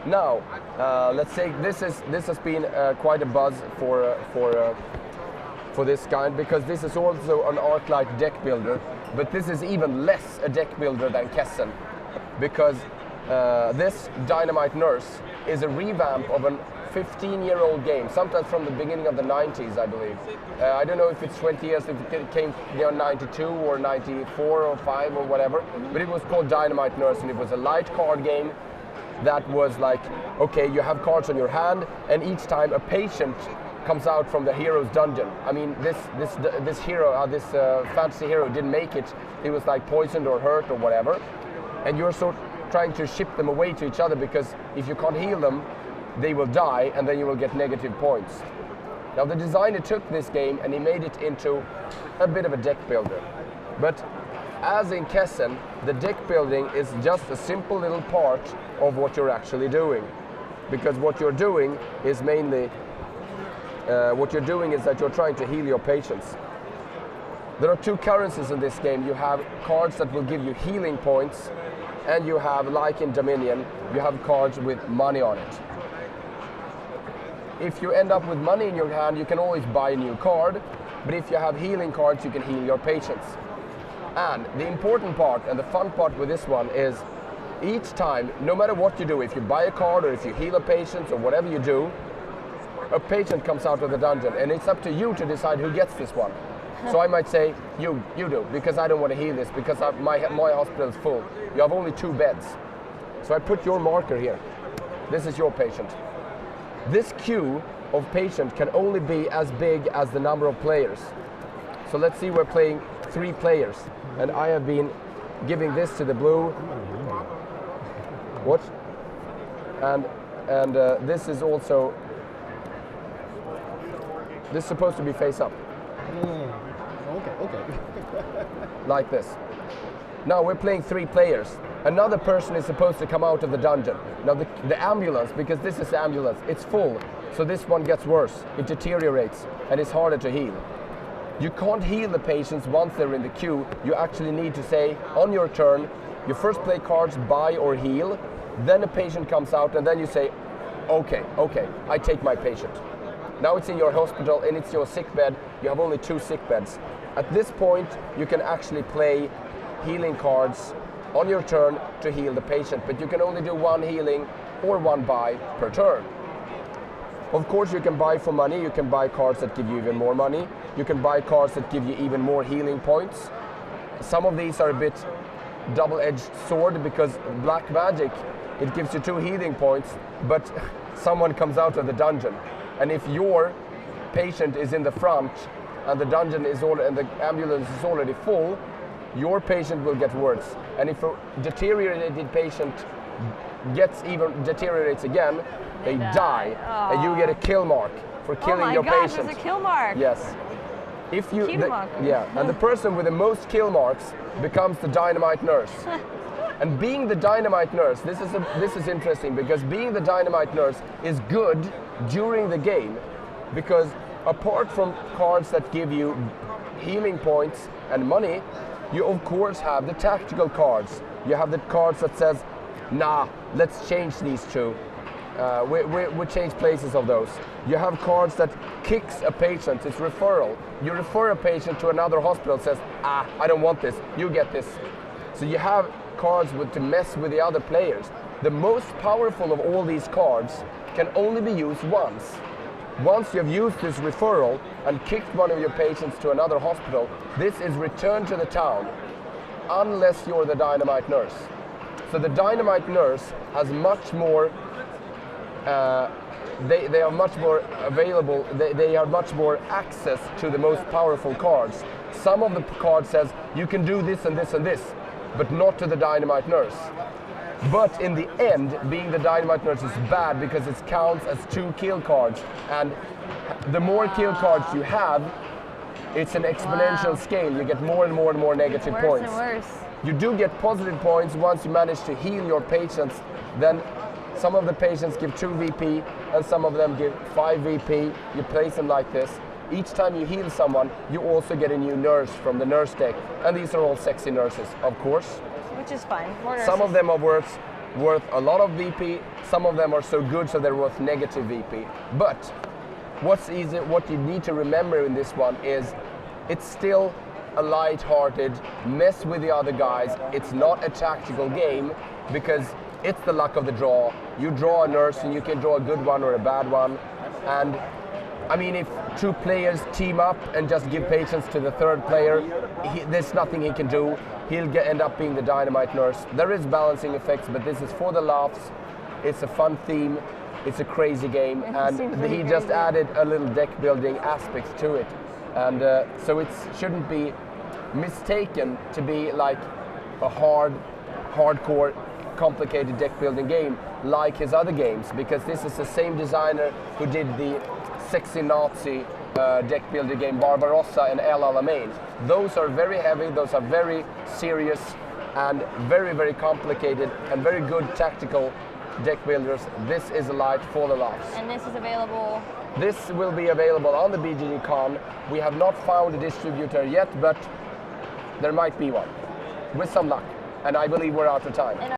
Now, let's say this has been quite a buzz for this kind, because this is also an Arc-like deck builder, but this is even less a deck builder than Essen, because this Dynamite Nurse is a revamp of a 15-year-old game, sometimes from the beginning of the 90s, I believe. I don't know if it's 20 years, if it came 92 or 94 or 5 or whatever, but it was called Dynamite Nurse, and it was a light card game that was like, okay, you have cards on your hand, and each time a patient comes out from the hero's dungeon. I mean, this hero, this fantasy hero didn't make it. He was like poisoned or hurt or whatever, and you're sort of trying to ship them away to each other, because if you can't heal them, they will die, and then you will get negative points. Now, the designer took this game and he made it into a bit of a deck builder, but as in Essen, the deck building is just a simple little part of what you're actually doing, because what you're doing is mainly that you're trying to heal your patients. There are two currencies in this game. You have cards that will give you healing points, and you have, like in Dominion, you have cards with money on it. If you end up with money in your hand, you can always buy a new card, but if you have healing cards, you can heal your patients. And the important part and the fun part with this one is each time, no matter what you do, if you buy a card or if you heal a patient or whatever you do, a patient comes out of the dungeon, and it's up to you to decide who gets this one. So I might say, you do, because I don't want to heal this, because my hospital is full. You have only 2 beds. So I put your marker here. This is your patient. This queue of patient can only be as big as the number of players. So let's see, we're playing 3 players, and I have been giving this to the blue. What? And this is also, this is supposed to be face up. Okay. Like this. Now we're playing 3 players. Another person is supposed to come out of the dungeon. Now the ambulance, because this is the ambulance, it's full. So this one gets worse. It deteriorates, and it's harder to heal. You can't heal the patients once they're in the queue. You actually need to say, on your turn, you first play cards buy or heal, then a patient comes out, and then you say, okay, I take my patient. Now it's in your hospital and it's your sick bed. You have only 2 sick beds. At this point, you can actually play healing cards on your turn to heal the patient, but you can only do 1 healing or 1 buy per turn. Of course, you can buy for money. You can buy cards that give you even more money. You can buy cards that give you even more healing points. Some of these are a bit double-edged sword, because black magic, it gives you 2 healing points, but someone comes out of the dungeon. And if your patient is in the front and the dungeon is and the ambulance is already full, your patient will get worse. And if a deteriorated patient deteriorates again, they die. And you get a kill mark for killing your patient. There's a kill mark. Yes. If you, and the person with the most kill marks becomes the Dynamite Nurse. And being the Dynamite Nurse, this is interesting, because being the Dynamite Nurse is good during the game, because apart from cards that give you healing points and money, you of course have the tactical cards. You have the cards that says, nah, let's change these 2. We change places of those. You have cards that kicks a patient, it's referral. You refer a patient to another hospital, says, I don't want this, you get this. So you have cards to mess with the other players. The most powerful of all these cards can only be used once. Once you have used this referral and kicked one of your patients to another hospital, this is returned to the town, unless you're the Dynamite Nurse. So the Dynamite Nurse has much more, they are much more available, they have much more access to the most powerful cards. Some of the cards says, you can do this and this and this, but not to the Dynamite Nurse. But in the end, being the Dynamite Nurse is bad, because it counts as 2 kill cards, and the more kill cards you have, it's an exponential scale. You get more and more and more negative points. Worse. You do get positive points once you manage to heal your patients. Then some of the patients give 2 VP, and some of them give 5 VP. You place them like this. Each time you heal someone, you also get a new nurse from the nurse deck. And these are all sexy nurses, of course. Which is fine. More nurses. Some of them are worth worth a lot of VP. Some of them are so good so they're worth negative VP. But what you need to remember in this one is it's still a light-hearted mess with the other guys. It's not a tactical game because it's the luck of the draw. You draw a nurse and you can draw a good one or a bad one. And I mean, if two players team up and just give patience to the third player, there's nothing he can do. He'll end up being the Dynamite nurse. There is balancing effects, but this is for the laughs. It's a fun theme. It's a crazy game, and he just added a little deck building aspect to it. And so it shouldn't be mistaken to be like a hardcore, complicated deck building game like his other games, because this is the same designer who did the sexy Nazi deck builder game Barbarossa and El Alamein. Those are very heavy, those are very serious and very, very complicated and very good tactical deck builders. This is a light for the laughs. And this is available? This will be available on the BGG Con. We have not found a distributor yet, but there might be one, with some luck. And I believe we're out of time.